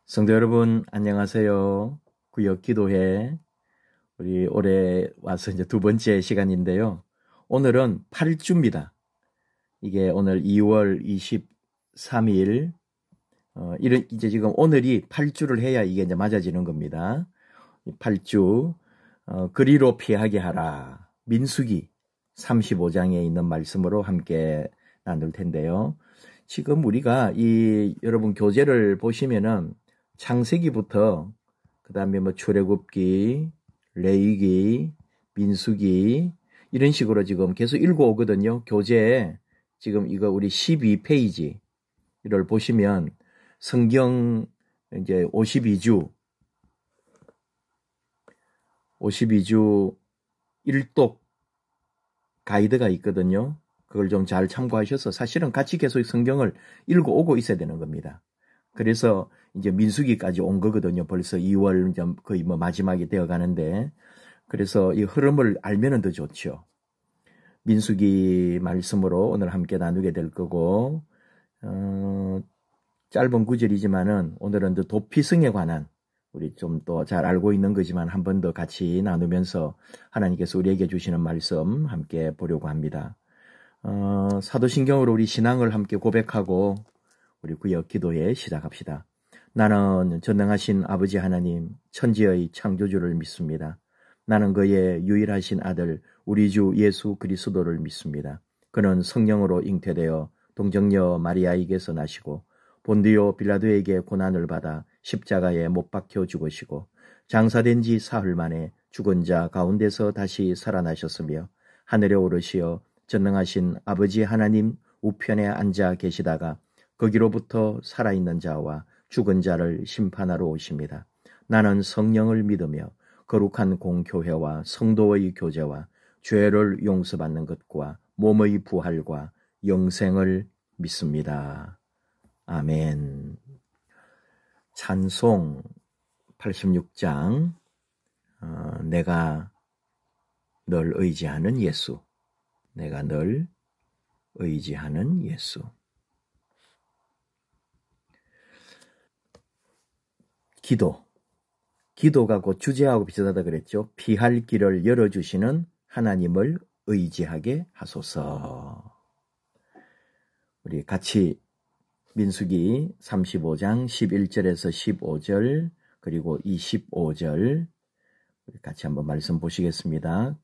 성도 여러분, 안녕하세요. 구역 기도회. 우리 올해 와서 이제 두 번째 시간인데요. 오늘은 8주입니다. 이게 오늘 2월 23일, 이제 지금 오늘이 8주를 해야 이게 이제 맞아지는 겁니다. 8주, 그리로 피하게 하라. 민수기 35장에 있는 말씀으로 함께 나눌 텐데요. 지금 우리가 여러분 교재를 보시면은 창세기부터 그 다음에 뭐 출애굽기, 레위기, 민수기 이런 식으로 지금 계속 읽어오거든요. 교재에 지금 이거 우리 12페이지를 보시면 성경 이제 52주 1독 가이드가 있거든요. 그걸 좀 잘 참고하셔서 사실은 같이 계속 성경을 읽어오고 있어야 되는 겁니다. 그래서 이제 민수기까지 온 거거든요. 벌써 2월 이제 거의 뭐 마지막이 되어 가는데, 그래서 이 흐름을 알면은 더 좋죠. 민수기 말씀으로 오늘 함께 나누게 될 거고, 짧은 구절이지만은 오늘은 더 도피성에 관한 우리 좀 또 잘 알고 있는 거지만 한 번 더 같이 나누면서 하나님께서 우리에게 주시는 말씀 함께 보려고 합니다. 사도신경으로 우리 신앙을 함께 고백하고 우리 구역 기도에 시작합시다. 나는 전능하신 아버지 하나님, 천지의 창조주를 믿습니다. 나는 그의 유일하신 아들, 우리 주 예수 그리스도를 믿습니다. 그는 성령으로 잉태되어 동정녀 마리아에게서 나시고 본디오 빌라도에게 고난을 받아 십자가에 못 박혀 죽으시고 장사된 지 사흘 만에 죽은 자 가운데서 다시 살아나셨으며 하늘에 오르시어 전능하신 아버지 하나님 우편에 앉아 계시다가 거기로부터 살아있는 자와 죽은 자를 심판하러 오십니다. 나는 성령을 믿으며 거룩한 공교회와 성도의 교제와 죄를 용서받는 것과 몸의 부활과 영생을 믿습니다. 아멘. 찬송 86장 내가 널 의지하는 예수. 내가 널 의지하는 예수. 기도가 곧 주제하고 비슷하다 그랬죠. 피할 길을 열어주시는 하나님을 의지하게 하소서. 우리 같이 민수기 35장 11절에서 15절 그리고 25절 우리 같이 한번 말씀 보시겠습니다.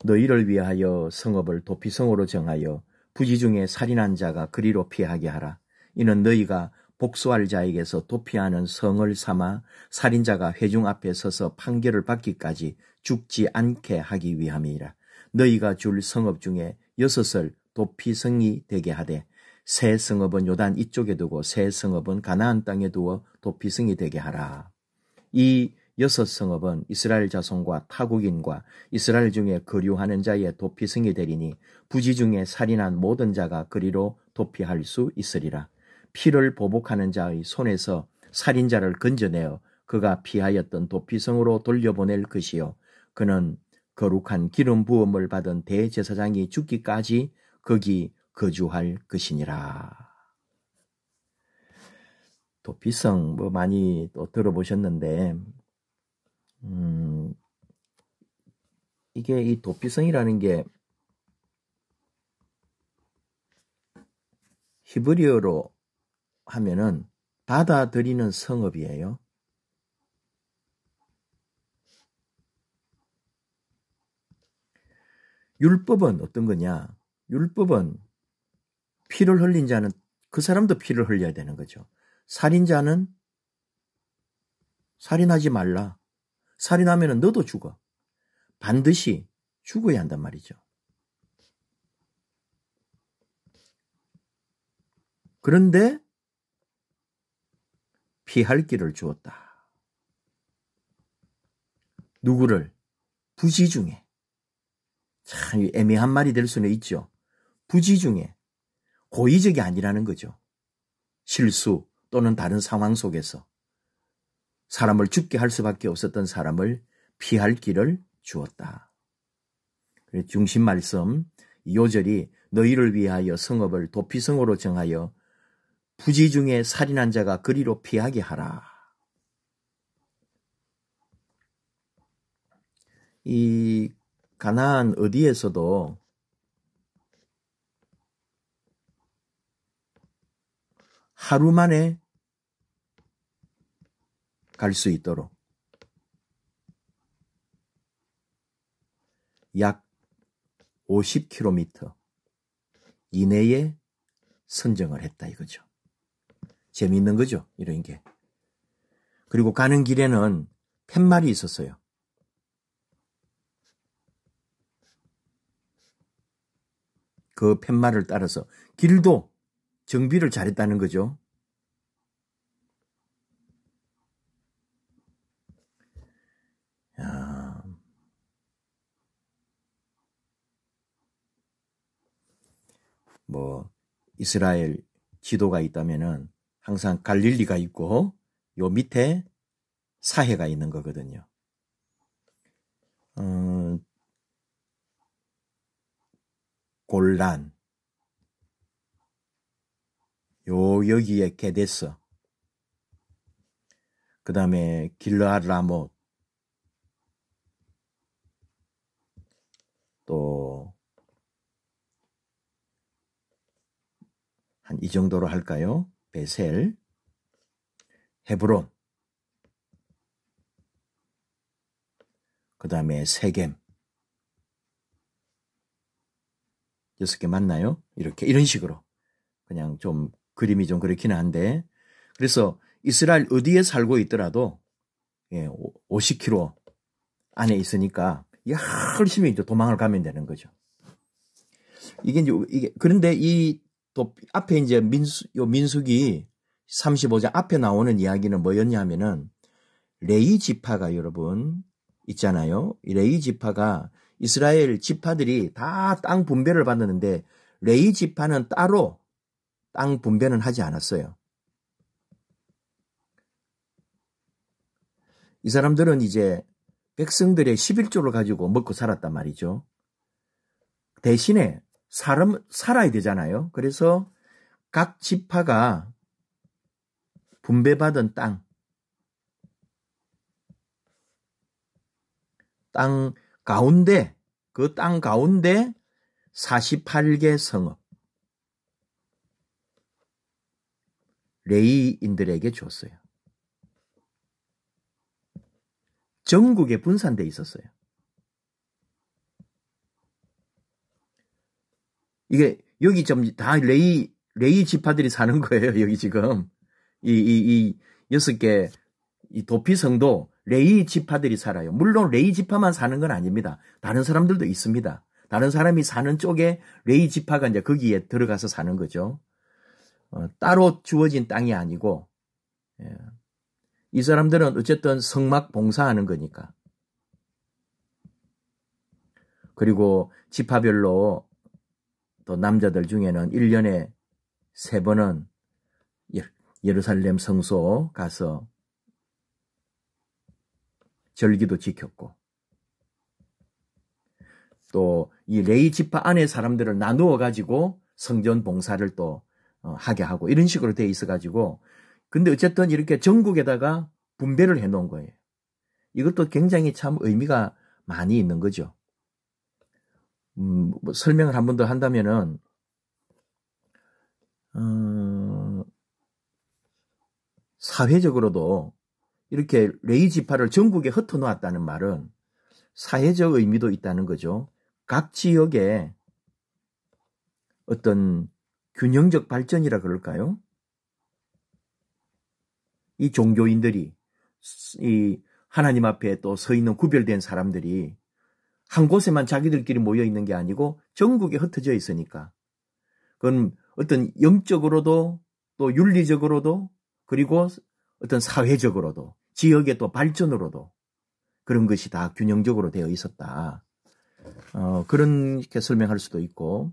너희를 위하여 성읍을 도피성으로 정하여 부지 중에 살인한 자가 그리로 피하게 하라. 이는 너희가 복수할 자에게서 도피하는 성을 삼아 살인자가 회중 앞에 서서 판결을 받기까지 죽지 않게 하기 위함이라. 너희가 줄 성읍 중에 6을 도피성이 되게 하되 새 성읍은 요단 이쪽에 두고 새 성읍은 가나안 땅에 두어 도피성이 되게 하라. 이 6성읍은 이스라엘 자손과 타국인과 이스라엘 중에 거류하는 자의 도피성이 되리니 부지 중에 살인한 모든 자가 그리로 도피할 수 있으리라. 피를 보복하는 자의 손에서 살인자를 건져내어 그가 피하였던 도피성으로 돌려보낼 것이요 그는 거룩한 기름 부음을 받은 대제사장이 죽기까지 거기 거주할 것이니라. 도피성 뭐 많이 또 들어보셨는데 이게 이 도피성이라는 게 히브리어로 하면은 받아들이는 성읍이에요. 율법은 어떤 거냐? 율법은 피를 흘린 자는 그 사람도 피를 흘려야 되는 거죠. 살인자는 살인하지 말라. 살인하면 너도 죽어. 반드시 죽어야 한단 말이죠. 그런데 피할 길을 주었다. 누구를? 부지 중에. 참 애매한 말이 될 수는 있죠. 부지 중에. 고의적이 아니라는 거죠. 실수 또는 다른 상황 속에서 사람을 죽게 할 수밖에 없었던 사람을 피할 길을 주었다. 중심 말씀 2절이 너희를 위하여 성읍을 도피성으로 정하여 부지 중에 살인한 자가 그리로 피하게 하라. 이 가나안 어디에서도 하루 만에 갈 수 있도록 약 50km 이내에 선정을 했다 이거죠. 재미있는 거죠, 이런 게. 그리고 가는 길에는 팻말이 있었어요. 그 팻말을 따라서 길도 정비를 잘했다는 거죠. 야, 뭐 이스라엘 지도가 있다면은 항상 갈릴리가 있고 요 밑에 사해가 있는 거거든요. 골란, 여기에 게데스, 그 다음에 길르앗 라못, 또 한 이 정도로 할까요? 베셀, 헤브론, 그 다음에 세겜. 6개 맞나요? 이런 식으로. 그냥 좀 그림이 좀 그렇기는 한데. 그래서 이스라엘 어디에 살고 있더라도 50km 안에 있으니까 열심히 이제 도망을 가면 되는 거죠. 이게 그런데 앞에 이제 민수기 35장 앞에 나오는 이야기는 뭐였냐 하면은 레위 지파가 여러분 있잖아요. 레위 지파가 이스라엘 지파들이 다 땅 분배를 받았는데 레위 지파는 따로 땅 분배는 하지 않았어요. 이 사람들은 이제 백성들의 11조를 가지고 먹고 살았단 말이죠. 대신에 사람 살아야 되잖아요. 그래서 각 지파가 분배받은 땅 가운데, 그 땅 가운데 48개 성읍 레위인들에게 줬어요. 전국에 분산돼 있었어요. 이게 여기 좀 다 레위 지파들이 사는 거예요. 여기 지금 이 6개 이 도피성도 레위 지파들이 살아요. 물론 레위 지파만 사는 건 아닙니다. 다른 사람들도 있습니다. 다른 사람이 사는 쪽에 레위 지파가 이제 거기에 들어가서 사는 거죠. 따로 주어진 땅이 아니고, 이 사람들은 어쨌든 성막 봉사하는 거니까. 그리고 지파별로 또 남자들 중에는 1년에 3번은 예루살렘 성소 가서 절기도 지켰고, 또 이 레위 지파 안에 사람들을 나누어 가지고 성전 봉사를 또 하게 하고 이런 식으로 돼 있어 가지고, 근데 어쨌든 이렇게 전국에다가 분배를 해 놓은 거예요. 이것도 굉장히 참 의미가 많이 있는 거죠. 뭐 설명을 한 번 더 한다면은 사회적으로도 이렇게 레위 지파를 전국에 흩어 놓았다는 말은 사회적 의미도 있다는 거죠. 각 지역에 어떤 균형적 발전이라 그럴까요? 이 종교인들이, 이 하나님 앞에 또 서 있는 구별된 사람들이 한 곳에만 자기들끼리 모여 있는 게 아니고 전국에 흩어져 있으니까, 그건 어떤 영적으로도 또 윤리적으로도 그리고 어떤 사회적으로도 지역의 또 발전으로도 그런 것이 다 균형적으로 되어 있었다. 그렇게 설명할 수도 있고,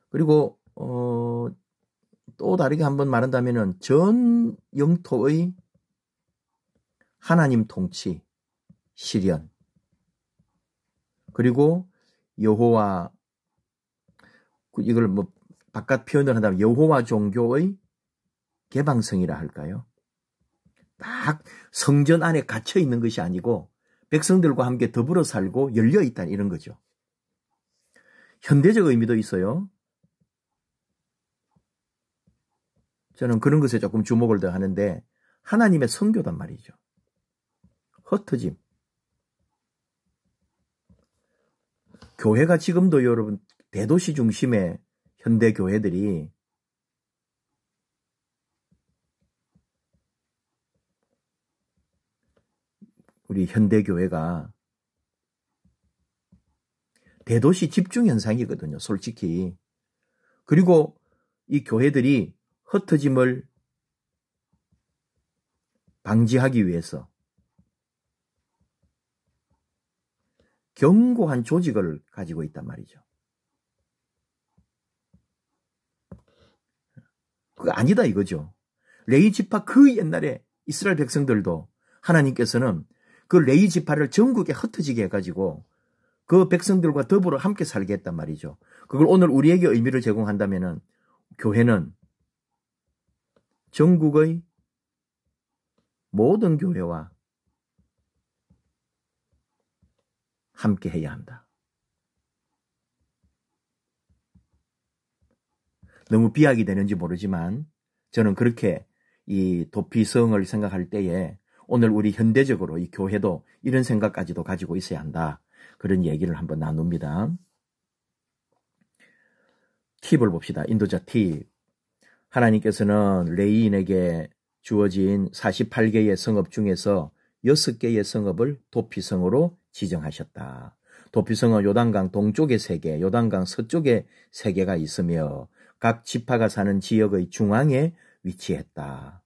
그리고 또 다르게 한번 말한다면은 전 영토의 하나님 통치, 실현, 그리고 여호와, 이걸 뭐 바깥 표현을 한다면 여호와 종교의 개방성이라 할까요? 딱 성전 안에 갇혀 있는 것이 아니고 백성들과 함께 더불어 살고 열려 있다 이런 거죠. 현대적 의미도 있어요. 저는 그런 것에 조금 주목을 더 하는데 하나님의 선교단 말이죠. 흩어짐. 교회가 지금도 여러분 대도시 중심의 현대 교회들이 우리 현대 교회가 대도시 집중 현상이거든요. 솔직히. 그리고 이 교회들이 흩어짐을 방지하기 위해서 견고한 조직을 가지고 있단 말이죠. 그거 아니다 이거죠. 레위 지파 그 옛날에 이스라엘 백성들도 하나님께서는 그 레위 지파를 전국에 흩어지게 해가지고 그 백성들과 더불어 함께 살게 했단 말이죠. 그걸 오늘 우리에게 의미를 제공한다면은 교회는 전국의 모든 교회와 함께 해야 한다. 너무 비약이 되는지 모르지만 저는 그렇게 이 도피성을 생각할 때에 오늘 우리 현대적으로 이 교회도 이런 생각까지도 가지고 있어야 한다. 그런 얘기를 한번 나눕니다. 팁을 봅시다. 인도자 팁. 하나님께서는 레위인에게 주어진 48개의 성읍 중에서 6개의 성읍을 도피성으로 지정하셨다. 도피성은 요단강 동쪽에 3개, 요단강 서쪽에 3개가 있으며 각 지파가 사는 지역의 중앙에 위치했다.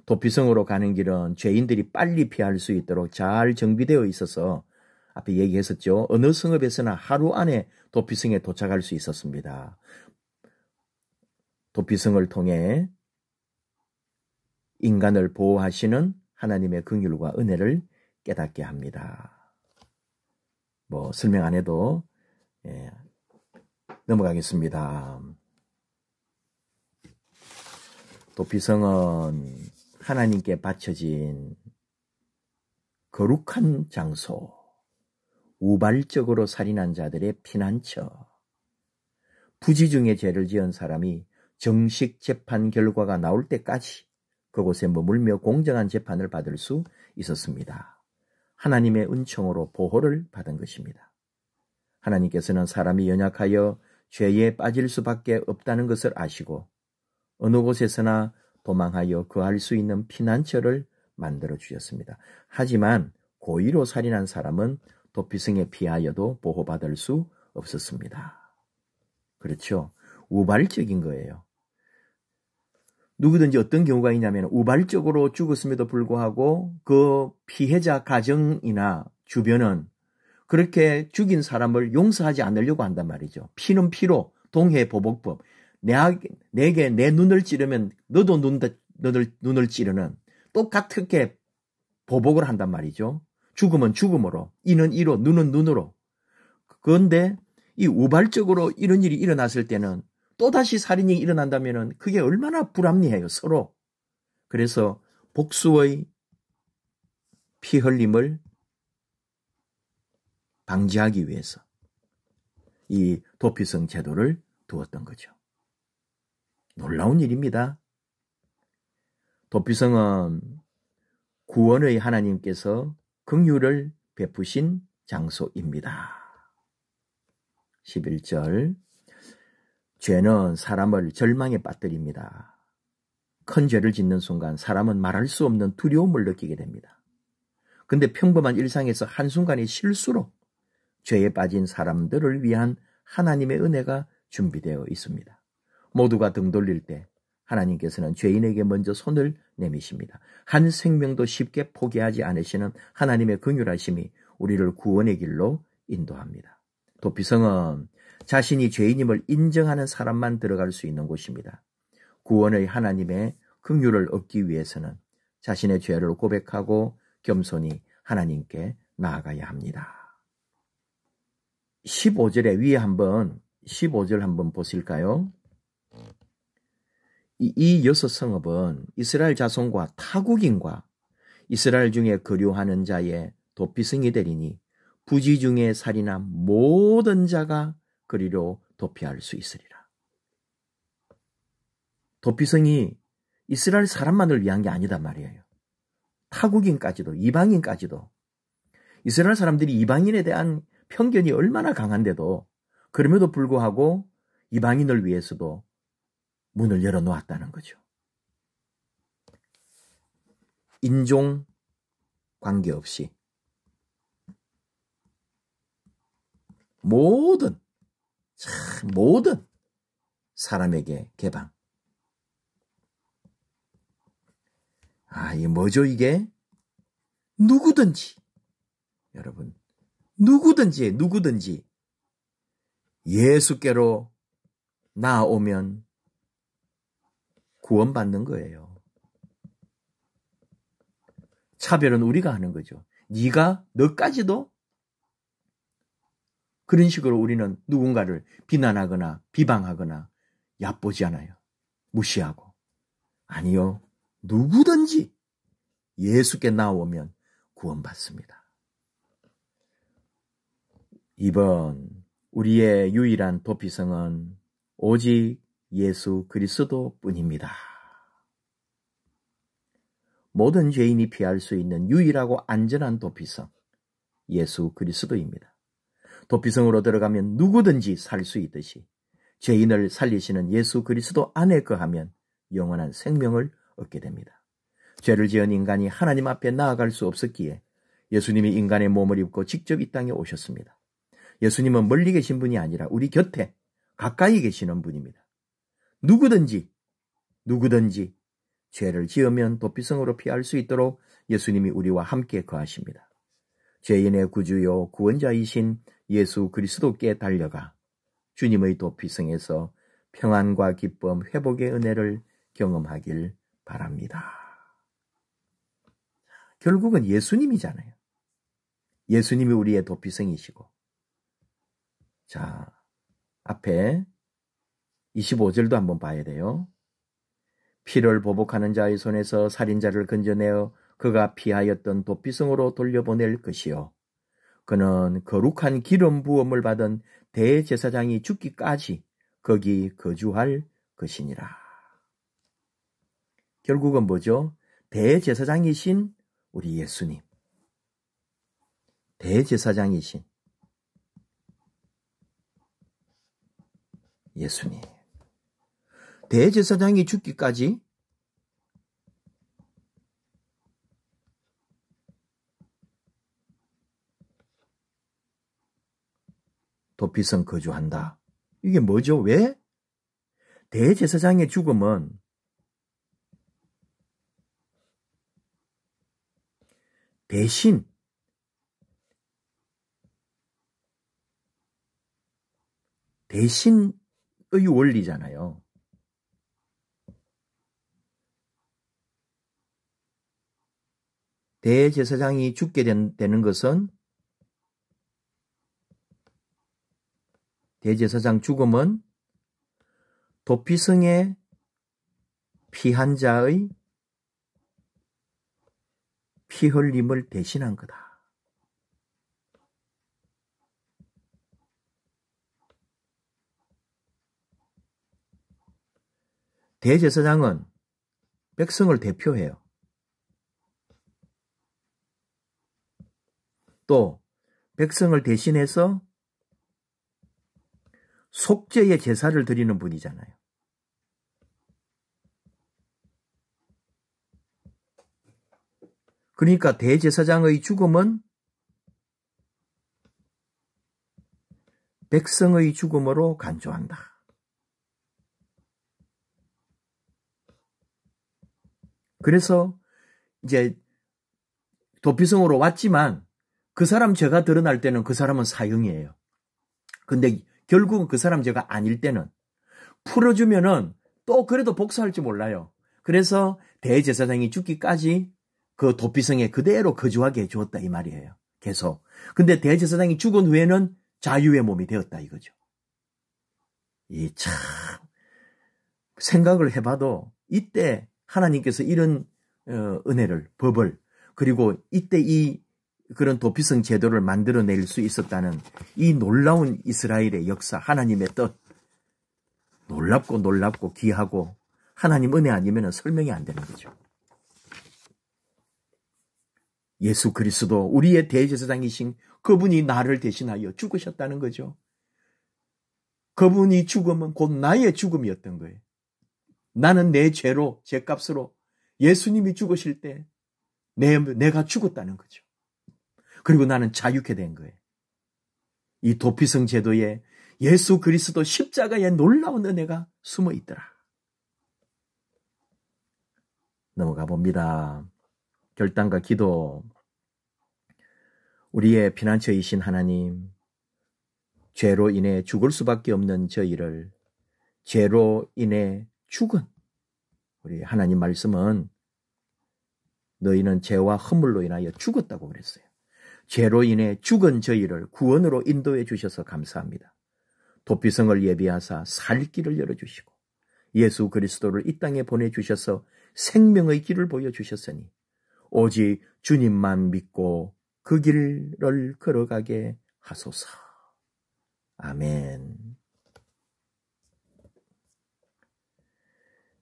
도피성으로 가는 길은 죄인들이 빨리 피할 수 있도록 잘 정비되어 있어서 앞에 얘기했었죠. 어느 성읍에서나 하루 안에 도피성에 도착할 수 있었습니다. 도피성을 통해 인간을 보호하시는 하나님의 긍휼과 은혜를 깨닫게 합니다. 뭐 설명 안 해도 넘어가겠습니다. 도피성은 하나님께 바쳐진 거룩한 장소, 우발적으로 살인한 자들의 피난처, 부지 중에 죄를 지은 사람이 정식 재판 결과가 나올 때까지 그곳에 머물며 공정한 재판을 받을 수 있었습니다. 하나님의 은총으로 보호를 받은 것입니다. 하나님께서는 사람이 연약하여 죄에 빠질 수밖에 없다는 것을 아시고 어느 곳에서나 도망하여 거할 수 있는 피난처를 만들어 주셨습니다. 하지만 고의로 살인한 사람은 도피성에 피하여도 보호받을 수 없었습니다. 그렇죠. 우발적인 거예요. 누구든지 어떤 경우가 있냐면 우발적으로 죽었음에도 불구하고 그 피해자 가정이나 주변은 그렇게 죽인 사람을 용서하지 않으려고 한단 말이죠. 피는 피로 동해보복법. 내게 내 눈을 찌르면 너도 눈을 찌르는 똑같게 보복을 한단 말이죠. 죽음은 죽음으로, 이는 이로, 눈은 눈으로. 그런데 이 우발적으로 이런 일이 일어났을 때는 또다시 살인이 일어난다면 그게 얼마나 불합리해요, 서로. 그래서 복수의 피 흘림을 방지하기 위해서 이 도피성 제도를 두었던 거죠. 놀라운 일입니다. 도피성은 구원의 하나님께서 긍휼을 베푸신 장소입니다. 11절 죄는 사람을 절망에 빠뜨립니다. 큰 죄를 짓는 순간 사람은 말할 수 없는 두려움을 느끼게 됩니다. 근데 평범한 일상에서 한순간의 실수로 죄에 빠진 사람들을 위한 하나님의 은혜가 준비되어 있습니다. 모두가 등 돌릴 때 하나님께서는 죄인에게 먼저 손을 내미십니다. 한 생명도 쉽게 포기하지 않으시는 하나님의 긍휼하심이 우리를 구원의 길로 인도합니다. 도피성은 자신이 죄인임을 인정하는 사람만 들어갈 수 있는 곳입니다. 구원의 하나님의 긍휼을 얻기 위해서는 자신의 죄를 고백하고 겸손히 하나님께 나아가야 합니다. 15절에 위에 15절 한번 보실까요? 이 여섯 성읍은 이스라엘 자손과 타국인과 이스라엘 중에 거류하는 자의 도피성이 되리니 부지 중에 살인한 모든 자가 그리로 도피할 수 있으리라. 도피성이 이스라엘 사람만을 위한 게 아니단 말이에요. 타국인까지도, 이방인까지도. 이스라엘 사람들이 이방인에 대한 편견이 얼마나 강한데도 그럼에도 불구하고 이방인을 위해서도 문을 열어놓았다는 거죠. 인종 관계없이 모든 사람에게 개방. 이게 뭐죠 이게? 누구든지 여러분 누구든지 예수께로 나아오면 구원받는 거예요. 차별은 우리가 하는 거죠. 너까지도? 그런 식으로 우리는 누군가를 비난하거나 비방하거나 얕보지 않아요. 무시하고. 아니요. 누구든지 예수께 나오면 구원받습니다. 이번 우리의 유일한 도피성은 오직 예수 그리스도 뿐입니다. 모든 죄인이 피할 수 있는 유일하고 안전한 도피성, 예수 그리스도입니다. 도피성으로 들어가면 누구든지 살 수 있듯이 죄인을 살리시는 예수 그리스도 안에 거하면 영원한 생명을 얻게 됩니다. 죄를 지은 인간이 하나님 앞에 나아갈 수 없었기에 예수님이 인간의 몸을 입고 직접 이 땅에 오셨습니다. 예수님은 멀리 계신 분이 아니라 우리 곁에 가까이 계시는 분입니다. 누구든지 죄를 지으면 도피성으로 피할 수 있도록 예수님이 우리와 함께 거하십니다. 죄인의 구주요 구원자이신 예수 그리스도께 달려가 주님의 도피성에서 평안과 기쁨, 회복의 은혜를 경험하길 바랍니다. 결국은 예수님이잖아요. 예수님이 우리의 도피성이시고. 자, 앞에 25절도 한번 봐야 돼요. 피를 보복하는 자의 손에서 살인자를 건져내어 그가 피하였던 도피성으로 돌려보낼 것이요. 그는 거룩한 기름 부음을 받은 대제사장이 죽기까지 거기 거주할 것이니라. 결국은 뭐죠? 대제사장이신 우리 예수님. 대제사장이신 예수님. 대제사장이 죽기까지 도피성 거주한다. 이게 뭐죠? 왜? 대제사장의 죽음은 대신의 원리잖아요. 대제사장이 죽게 되는 것은 대제사장 죽음은 도피성에 피한 자의 피 흘림을 대신한 거다. 대제사장은 백성을 대표해요. 또 백성을 대신해서 속죄의 제사를 드리는 분이잖아요. 그러니까 대제사장의 죽음은 백성의 죽음으로 간주한다. 그래서 이제 도피성으로 왔지만 그 사람 죄가 드러날 때는 그 사람은 사형이에요. 근데 결국은 그 사람 죄가 아닐 때는 풀어주면은 또 그래도 복수할지 몰라요. 그래서 대제사장이 죽기까지 그 도피성에 그대로 거주하게 해주었다 이 말이에요. 계속. 근데 대제사장이 죽은 후에는 자유의 몸이 되었다 이거죠. 이 참 생각을 해봐도 이때 하나님께서 이런 은혜를, 법을, 그리고 이때 그런 도피성 제도를 만들어낼 수 있었다는 이 놀라운 이스라엘의 역사, 하나님의 뜻, 놀랍고 귀하고 하나님 은혜 아니면 설명이 안 되는 거죠. 예수 그리스도, 우리의 대제사장이신 그분이 나를 대신하여 죽으셨다는 거죠. 그분이 죽음은 곧 나의 죽음이었던 거예요. 나는 내 죄로, 죄값으로 예수님이 죽으실 때 내가 죽었다는 거죠. 그리고 나는 자유케 된 거예요. 이 도피성 제도에 예수 그리스도 십자가의 놀라운 은혜가 숨어 있더라. 넘어가 봅니다. 결단과 기도. 우리의 피난처이신 하나님, 죄로 인해 죽을 수밖에 없는 저희를, 죄로 인해 죽은 우리 하나님 말씀은 너희는 죄와 허물로 인하여 죽었다고 그랬어요. 죄로 인해 죽은 저희를 구원으로 인도해 주셔서 감사합니다. 도피성을 예비하사 살 길을 열어주시고 예수 그리스도를 이 땅에 보내주셔서 생명의 길을 보여주셨으니 오직 주님만 믿고 그 길을 걸어가게 하소서. 아멘.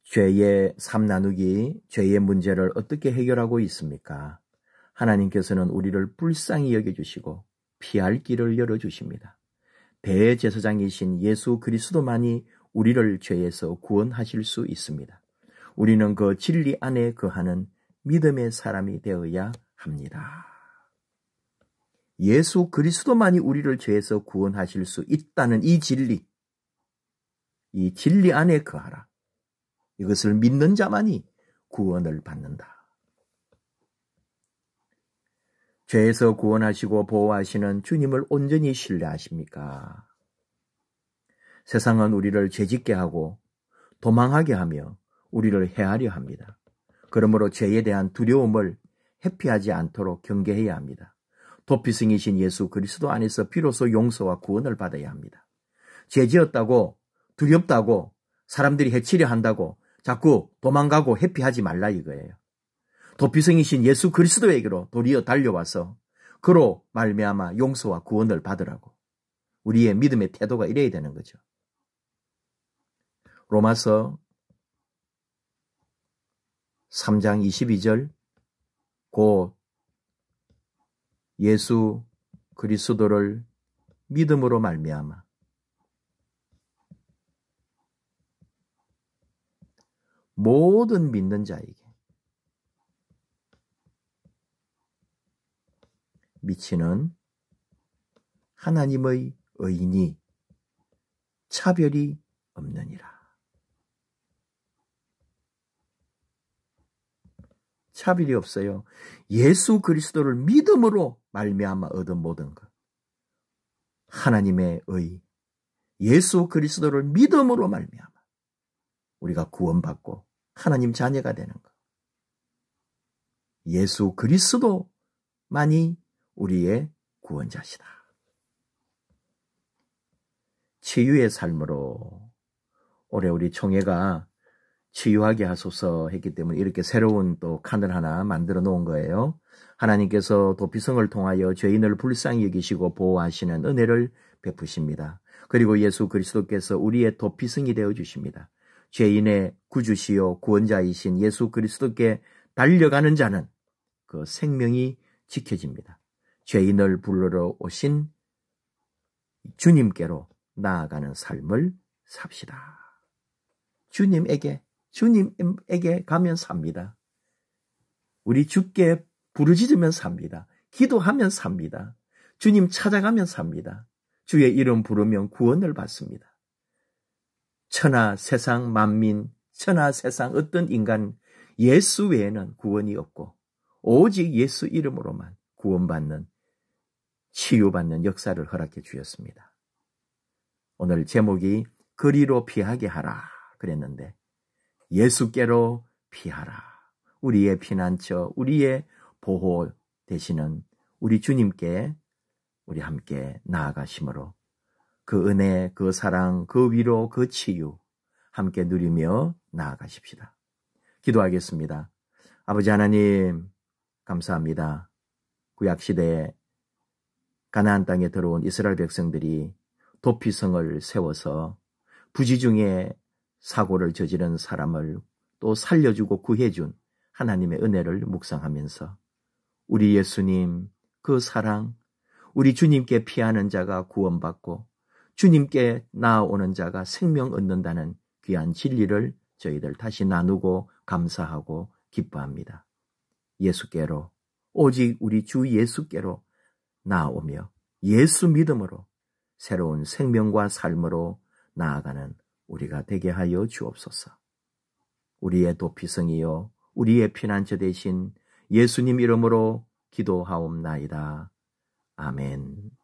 죄의 삶 나누기, 죄의 문제를 어떻게 해결하고 있습니까? 하나님께서는 우리를 불쌍히 여겨주시고 피할 길을 열어주십니다. 대제사장이신 예수 그리스도만이 우리를 죄에서 구원하실 수 있습니다. 우리는 그 진리 안에 거하는 믿음의 사람이 되어야 합니다. 예수 그리스도만이 우리를 죄에서 구원하실 수 있다는 이 진리 안에 거하라. 이것을 믿는 자만이 구원을 받는다. 죄에서 구원하시고 보호하시는 주님을 온전히 신뢰하십니까? 세상은 우리를 죄짓게 하고 도망하게 하며 우리를 해하려 합니다. 그러므로 죄에 대한 두려움을 회피하지 않도록 경계해야 합니다. 도피성이신 예수 그리스도 안에서 비로소 용서와 구원을 받아야 합니다. 죄 지었다고, 두렵다고, 사람들이 해치려 한다고 자꾸 도망가고 회피하지 말라 이거예요. 도피성이신 예수 그리스도에게로 도리어 달려와서 그로 말미암아 용서와 구원을 받으라고. 우리의 믿음의 태도가 이래야 되는 거죠. 로마서 3장 22절 곧 예수 그리스도를 믿음으로 말미암아 모든 믿는 자에게 미치는 하나님의 의인이 차별이 없느니라. 차별이 없어요. 예수 그리스도를 믿음으로 말미암아 얻은 모든 것. 하나님의 의, 예수 그리스도를 믿음으로 말미암아 우리가 구원받고 하나님 자녀가 되는 것. 예수 그리스도만이 우리의 구원자시다. 치유의 삶으로 올해 우리 총회가 치유하게 하소서 했기 때문에 이렇게 새로운 또 칸을 하나 만들어 놓은 거예요. 하나님께서 도피성을 통하여 죄인을 불쌍히 여기시고 보호하시는 은혜를 베푸십니다. 그리고 예수 그리스도께서 우리의 도피성이 되어 주십니다. 죄인의 구주시요 구원자이신 예수 그리스도께 달려가는 자는 그 생명이 지켜집니다. 죄인을 불러러 오신 주님께로 나아가는 삶을 삽시다. 주님에게 가면 삽니다. 우리 주께 부르짖으면 삽니다. 기도하면 삽니다. 주님 찾아가면 삽니다. 주의 이름 부르면 구원을 받습니다. 천하 세상 만민, 천하 세상 어떤 인간 예수 외에는 구원이 없고 오직 예수 이름으로만 구원받는, 치유받는 역사를 허락해 주셨습니다. 오늘 제목이 그리로 피하게 하라 그랬는데 예수께로 피하라. 우리의 피난처, 우리의 보호 되시는 우리 주님께 우리 함께 나아가심으로 그 은혜, 그 사랑, 그 위로, 그 치유 함께 누리며 나아가십시다. 기도하겠습니다. 아버지 하나님, 감사합니다. 구약시대에 가나안 땅에 들어온 이스라엘 백성들이 도피성을 세워서 부지 중에 사고를 저지른 사람을 또 살려주고 구해준 하나님의 은혜를 묵상하면서 우리 예수님 그 사랑, 우리 주님께 피하는 자가 구원받고 주님께 나아오는 자가 생명 얻는다는 귀한 진리를 저희들 다시 나누고 감사하고 기뻐합니다. 예수께로, 오직 우리 주 예수께로 나아오며 예수 믿음으로 새로운 생명과 삶으로 나아가는 우리가 되게 하여 주옵소서. 우리의 도피성이요 우리의 피난처 되신 예수님 이름으로 기도하옵나이다. 아멘.